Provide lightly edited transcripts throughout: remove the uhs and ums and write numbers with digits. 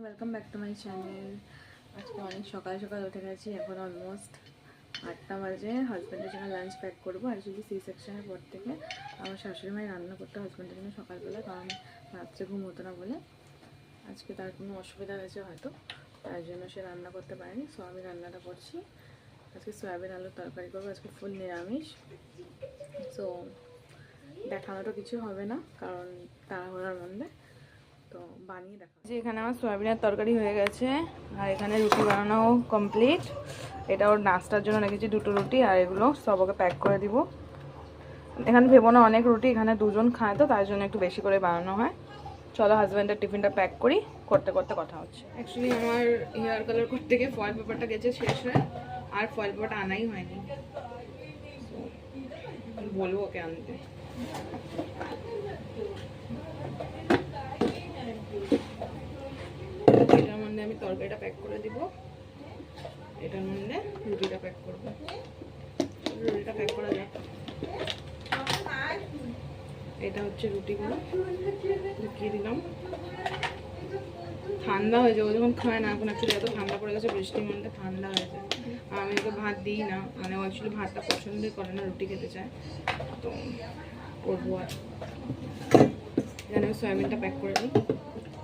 Welcome back to my channel. আজকে অনেক সকাল সকাল উঠে গেছি, এখন অলমোস্ট 8টা বাজে। হাজব্যান্ডের জন্য লাঞ্চ প্যাক করবো। অ্যাকচুয়ালি সি সেকশনের পর থেকে আমার শাশুড়ি মায়ের রান্না করতে হাজব্যান্ডের জন্য সকালবেলা, কারণ রাত্রে ঘুম হতো না বলে। আজকে তার কোনো অসুবিধা হয়েছে হয়তো, তার জন্য সে রান্না করতে পারেনি। সো আমি রান্নাটা করছি। আজকে সয়াবিন আলুর তরকারি করবো, আজকে ফুল নিরামিষ। সো দেখানোটা কিছু হবে না, কারণ তাড়াহুড়ার মধ্যে। তো বানিয়ে দেখা যে এখানে আমার সয়াবিনের তরকারি হয়ে গেছে, আর এখানে রুটি বানানো কমপ্লিট। এটা ওর নাস্তার জন্য রেখেছি 2টো রুটি, আর এগুলো সব ওকে প্যাক করে দিব। এখানে ভেবো না অনেক রুটি, এখানে 2জন খায় তো তার জন্য একটু বেশি করে বানানো হয়। চলো হাজব্যান্ডের টিফিনটা প্যাক করি, করতে করতে কথা হচ্ছে। অ্যাকচুয়ালি আমার হেয়ার কালার করতে গিয়ে ফয়েল পেপারটা গেছে শেষ হয়ে, আর ফয়েল পেপারটা আনাই হয়নি। বলবো ওকে আনতে। এটার মধ্যে আমি তরকারিটা প্যাক করে দিব, এটার মধ্যে রুটিটা প্যাক করবো। রুটিটা প্যাক করা যাক। এটা হচ্ছে রুটিগুলো ঢুকিয়ে দিলাম। ঠান্ডা হয়ে যাবে যখন খায় না, এখন অ্যাকচুয়ালি এত ঠান্ডা পড়ে গেছে, বৃষ্টির মধ্যে ঠান্ডা হয়ে যায়। আর আমি ওকে ভাত দিই না, মানে ও অ্যাকচুয়ালি ভাতটা পছন্দই করে না, রুটি খেতে চায়। তো করবো। আর এখানে আমি সয়াবিনটা প্যাক করে দিই,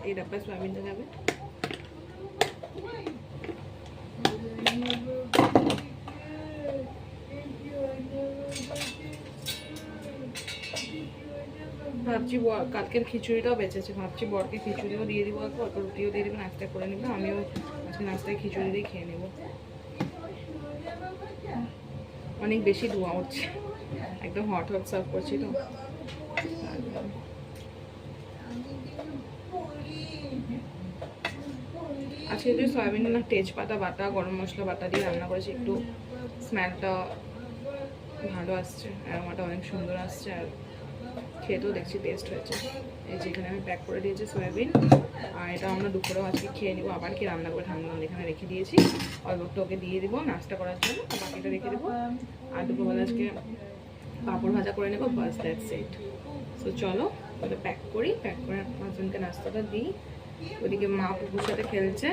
এই ডাব্বায় সয়াবিনটা যাবে। ভাবছি কালকের খিচুড়িটাও বেঁচেছে, ভাবছি বরকে খিচুড়িও দিয়ে দিব, অল্প রুটিও দিয়ে দিব, নাস্তা করে নেবো। আমিও আজকে নাস্তায় খিচুড়ি দিয়ে খেয়ে নেবো। অনেক বেশি ধোঁয়া উঠছে, একদম হট হট সার্ভ করছি তো। আজকে যদি সয়াবিন না তেজপাতা বাটা, গরম মশলা বাটা দিয়ে রান্না করেছি, একটু স্মেলটা ভালো আসছে, অ্যারোমাটা অনেক সুন্দর আসছে, আর খেতেও দেখছি টেস্ট হয়েছে। এই যেখানে আমি প্যাক করে দিয়েছি সয়াবিন, আর এটা আমরা দুপুরেও আজকে খেয়ে নিবো। আবার কি রান্না করে ঠান্ডা এখানে রেখে দিয়েছি, অল্পটা ওকে দিয়ে দিব নাস্তা করার জন্য, বাকিটা রেখে দেবো। আর দুপুরবেলা আজকে পাঁপড় ভাজা করে নেবো, বাস দ্যাটস ইট। সো চলো ওটা প্যাক করি, প্যাক করে হাজবেন্ডকে নাস্তাটা দিই। ওদিকে মা পুকুর সাথে খেলছে,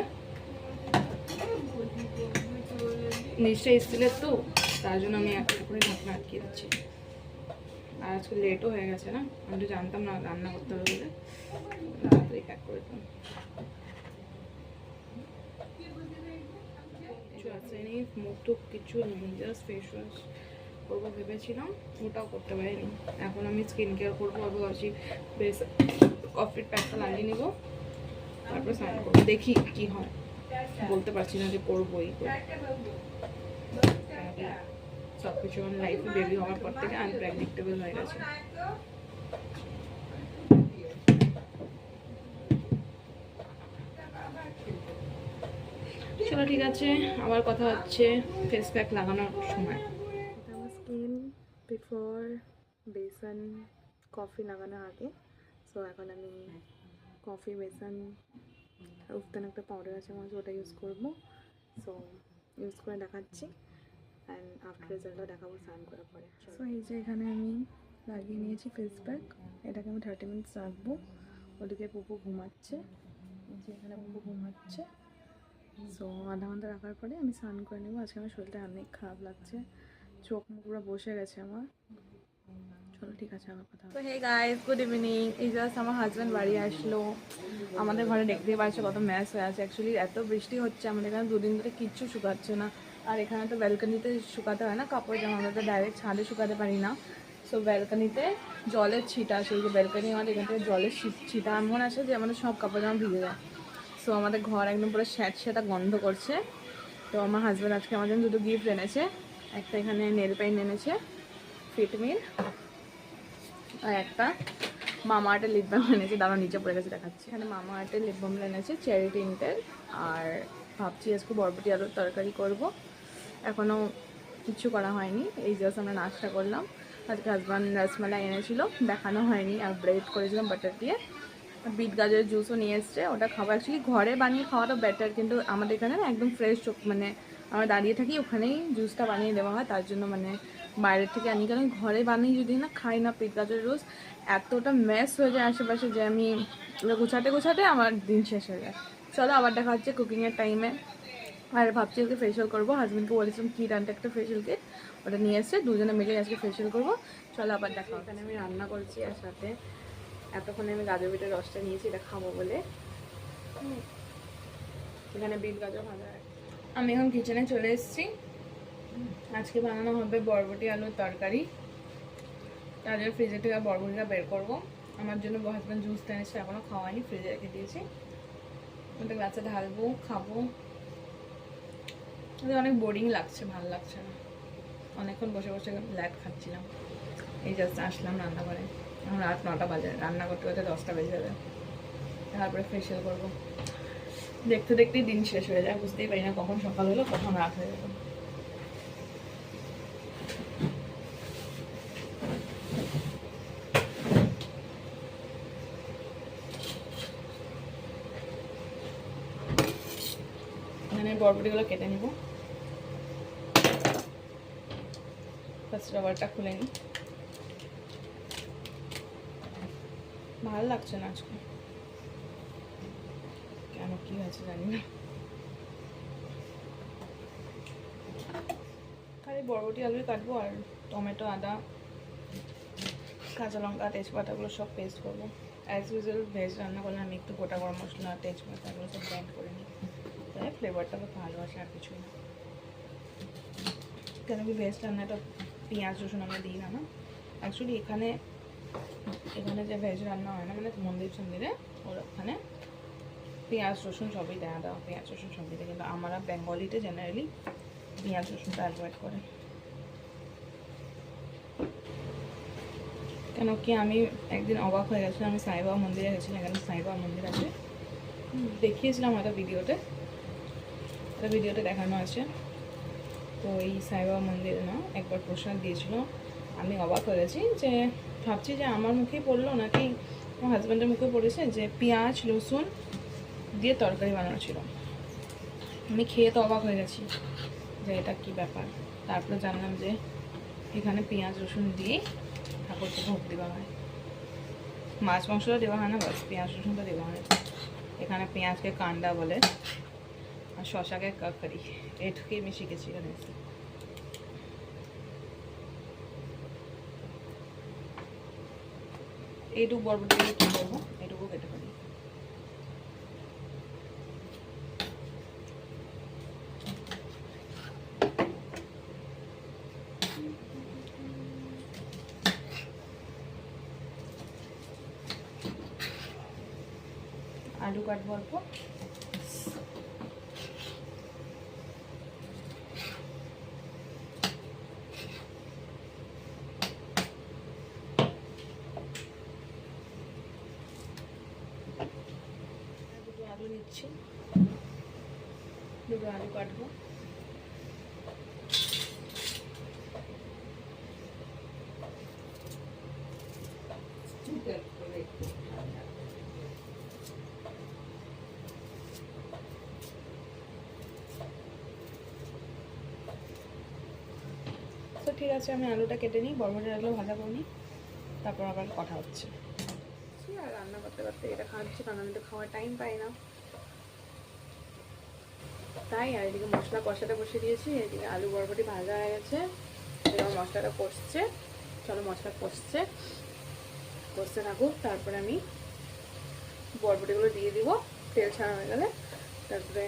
নিশ্চয়ই স্টিলের তো, তার জন্য আমি একটা করে ঢাকনা আটকিয়ে দিচ্ছি। আর আজকে লেটও হয়ে গেছে না, আমি তো জানতাম না রান্না করতে হবে বলে, তাড়াতাড়ি প্যাক করে দিলাম। কিছু আসেনি, মুখ টুক কিছু নেই, জাস্ট ফেস ওয়াশ করবো ভেবেছিলাম, ওটাও করতে পারিনি। এখন আমি স্কিন কেয়ার করবো, আবার ভাবছি বেশ কফির প্যাকটা লাগিয়ে নেবো, তারপর স্নান করবো। দেখি কি হয়, বলতে পারছি না যে করবোই। সব কিছু আমার লাইফে বেবি হওয়ার পর থেকে আনপ্রেডিক্টেবল হয়ে গেছে। চলো ঠিক আছে, আবার কথা হচ্ছে ফেস প্যাক লাগানোর সময়। এটা আমার স্কিন বিফোর বেসন কফি লাগানোর আগে। সো এখন আমি কফি বেসন উফতান একটা পাউডার আছে আমার, ওটা ইউজ করবো। সো ইউজ করে দেখাচ্ছি, অ্যান্ড আফটার রেজাল্টটা দেখাবো স্নান করার পরে। সো এই যে এখানে আমি লাগিয়ে নিয়েছি ফেস প্যাক, এটাকে আমি 30 মিনিটস রাখবো। ওদিকে পুপু ঘুমাচ্ছে, এই যে এখানে পুপু ঘুমাচ্ছে। সো আধা ঘন্টা রাখার পরে আমি স্নান করে নেবো। আজকে আমার শরীরটা অনেক খারাপ লাগছে, চোখ মুখ পুরো বসে গেছে আমার। চলো ঠিক আছে, আমার কথা। তো হে গাইস, গুড ইভিনিং। এই জাস্ট আমার হাজব্যান্ড বাড়ি আসলো। আমাদের ঘরে দেখতেই পাচ্ছ কত ম্যাচ হয়ে আছে। অ্যাকচুয়ালি এত বৃষ্টি হচ্ছে আমাদের এখানে, 2 দিন ধরে কিচ্ছু শুকাচ্ছে না। আর এখানে তো ব্যালকনিতে শুকাতে হয় না কাপড় জামা, আমরা তো ডাইরেক্ট ছাদে শুকাতে পারি না। সো ব্যালকনিতে জলের ছিটা আসে, এই যে ব্যালকনি আমাদের এখান থেকে জলের ছিটা এমন আসে যে আমাদের সব কাপড় জামা ভিজে যায়। সো আমাদের ঘর একদম পুরো স্যাঁতস্যাঁতা গন্ধ করছে। তো আমার হাজব্যান্ড আজকে আমার জন্য 2টো গিফট এনেছে। একটা এখানে নেল পেইন্ট এনেছে ফিটমির, আর একটা মামা আর্টের লিপ বাম এনেছে। দাঁড়া নিচে পড়ে গেছে দেখাচ্ছি। এখানে মামা আর্টের লিপ বাম এনেছে চেরি টিন্টের। আর ভাবছি আজকে বরবটি আলুর তরকারি করব, এখনও কিছু করা হয়নি। এই জাস্ট আমরা নাস্তা করলাম। আজকে হাজব্যান্ড রসমালাই এনেছিল, দেখানো হয়নি। আর ব্রেড করেছিলাম বাটার দিয়ে। বিট গাজরের জুসও নিয়ে এসছে, ওটা খাবো। অ্যাকচুয়ালি ঘরে বানিয়ে খাওয়াটা বেটার, কিন্তু আমাদের এখানে না একদম ফ্রেশ, মানে আমরা দাঁড়িয়ে থাকি ওখানেই জুসটা বানিয়ে দেওয়া হয়, তার জন্য মানে বাইরের থেকে আনি। কারণ ঘরে বানিয়ে যদি না খাই না বিট গাজরের জুস, এতটা মেস হয়ে যায় আশেপাশে যে আমি গুছাতে গুছাতে আমার দিন শেষ হয়ে যায়। সো চলো আবার দেখা হচ্ছে কুকিংয়ের টাইমে। আর ভাবছি আজকে ফেশিয়াল করবো, হাজবেন্ডকে বলেছিলাম কি রান্না একটা ফেশিয়াল কিট, ওটা নিয়ে এসছে, দুজনে মিলে আজকে ফেশিয়াল করবো। চলো আবার দেখা। এখানে আমি রান্না করছি আর সাথে এতক্ষণে আমি গাজর বিটের রসটা নিয়েছি, এটা খাবো বলে। এখানে বিট গাজর ভাজা। আমি এখন কিচেনে চলে এসেছি। আজকে বানানো হবে বরবটি আলুর তরকারি। তার জন্য ফ্রিজে থেকে বরবটিটা বের করবো। আমার জন্য হাজব্যান্ড জুস এনেছে, এখনও খাওয়াইনি, ফ্রিজে রেখে দিয়েছি। ওটা গ্লাসে ঢালবো, খাবো। অনেক বোরিং লাগছে, ভালো লাগছে না। অনেকক্ষণ বসে বসে লাইট খাচ্ছিলাম। এই জাস্ট আসলাম রান্নাঘরে, এখন রাত 9টা বাজে, রান্না করতে করতে 10টা বেজে যাবে। তারপরে ফেশিয়াল করবো। দেখতে দেখতেই দিন শেষ হয়ে যায়, বুঝতেই পারি না কখন সকাল হলো কখন রাত হয়ে গেল। এখানে বরবটিগুলো কেটে নিব। ফার্স্ট রাবারটা খুলে নিই। ভালো লাগছে না আজকে, কেন কি হয়েছে জানি না। খালি বরবটি আলুই কাটবো আর টমেটো, আদা, কাঁচা লঙ্কা, তেজপাতাগুলো সব পেস্ট করবো। অ্যাজ ইউজুয়াল ভেজ রান্না করলে আমি একটু গোটা গরম মশলা, তেজপাতা এগুলো সব ব্লেন্ড করে নিই, তাই ফ্লেভারটা খুব ভালো আসে, আর কিছুই না। কেন কি ভেজ রান্নাটা পেঁয়াজ রসুন আমরা দিই না, না অ্যাকচুয়ালি এখানে যে ভেজ রান্না হয় না, মানে মন্দির সন্দিরে ওখানে পেঁয়াজ রসুন সবই দেওয়া, পেঁয়াজ রসুন সবই দেয়, কিন্তু আমরা বেঙ্গলিতে জেনারেলি পেঁয়াজ রসুনটা অ্যাভয়েড করে। কেন কি আমি একদিন অবাক হয়ে গেছিলাম, আমি সাইবাবা মন্দিরে গেছিলাম, এখানে সাইবাবা মন্দির আছে, দেখিয়েছিলাম হয়তো ভিডিওতে দেখানো আছে। তো এই সাইবাবা মন্দিরে না একবার প্রসাদ দিয়েছিল, আমি অবাক হয়ে গেছি, যে ভাবছি যে আমার মুখেই পড়লো নাকি আমার হাজব্যান্ডের মুখে পড়েছে, যে পেঁয়াজ রসুন দিয়ে তরকারি বানানো ছিল। আমি খেয়ে তো অবাক হয়ে গেছি যে এটা কি ব্যাপার। তারপরে জানলাম যে এখানে পেঁয়াজ রসুন দিয়ে ঠাকুরকে ভোগ দেওয়া হয়, মাছ মাংসটা দেওয়া হয় না, বাস পেঁয়াজ রসুনটা দেওয়া হয়। এখানে পেঁয়াজকে কান্ডা বলে আর শশাকে কাকড়ি, এটুকুই আমি শিখেছি এখানে। এইটুকু বরবটি কী করবো, এইটুকু কেটে ফেলি। আলু কাটবো অল্প, দুটো আলু নিচ্ছি, দুটো আলু কাটবো। তো ঠিক আছে, আমি আলুটা কেটে নিই, বরবটির আলু ভাজা করে নিই, তারপর আবার কথা হচ্ছে। আর রান্না করতে করতে এটা খাচ্ছি, কারণ আমি তো খাওয়ার টাইম পাই না, তাই। আর এদিকে মশলা কষাটা বসিয়ে দিয়েছি, এদিকে আলু বরবটি ভাজা হয়ে গেছে, এবার মশলাটা কষছে। চলো মশলা কষতে থাকুক, তারপরে আমি বরবটিগুলো দিয়ে দিব, তেল ছাড়া হয়ে গেলে তারপরে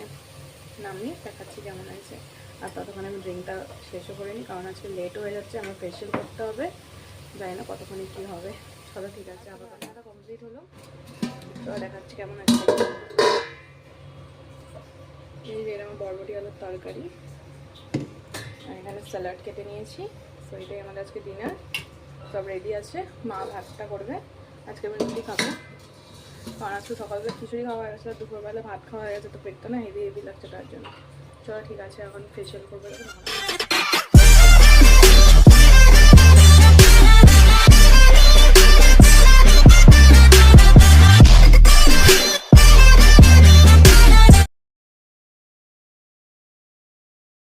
নামিয়ে দেখাচ্ছি কেমন হয়েছে। আর ততক্ষণ আমি ড্রিঙ্কটা শেষও করে নিই, কারণ আজকে লেট হয়ে যাচ্ছে, আমার ফেশিয়াল করতে হবে, জানি না কতক্ষণে কী হবে। চলো ঠিক আছে, আবার রান্নাটা কমপ্লিট হলো, তো দেখাচ্ছি কেমন আছে। এই যে আমার বরবটি আলুর তরকারি, আর এখানে স্যালাড কেটে নিয়েছি। তো এটাই আমাদের আজকে ডিনার, সব রেডি আছে। মা ভাতটা করবে, আজকে আমি রুটি খাবো, কারণ আজকে সকালবেলা খিচুড়ি খাওয়া হয়ে গেছে, দুপুরবেলা ভাত খাওয়া হয়ে গেছে, তো পেটটা না হেভি লাগছে তার জন্য। চলো ঠিক আছে, এখন ফেশিয়াল করবো।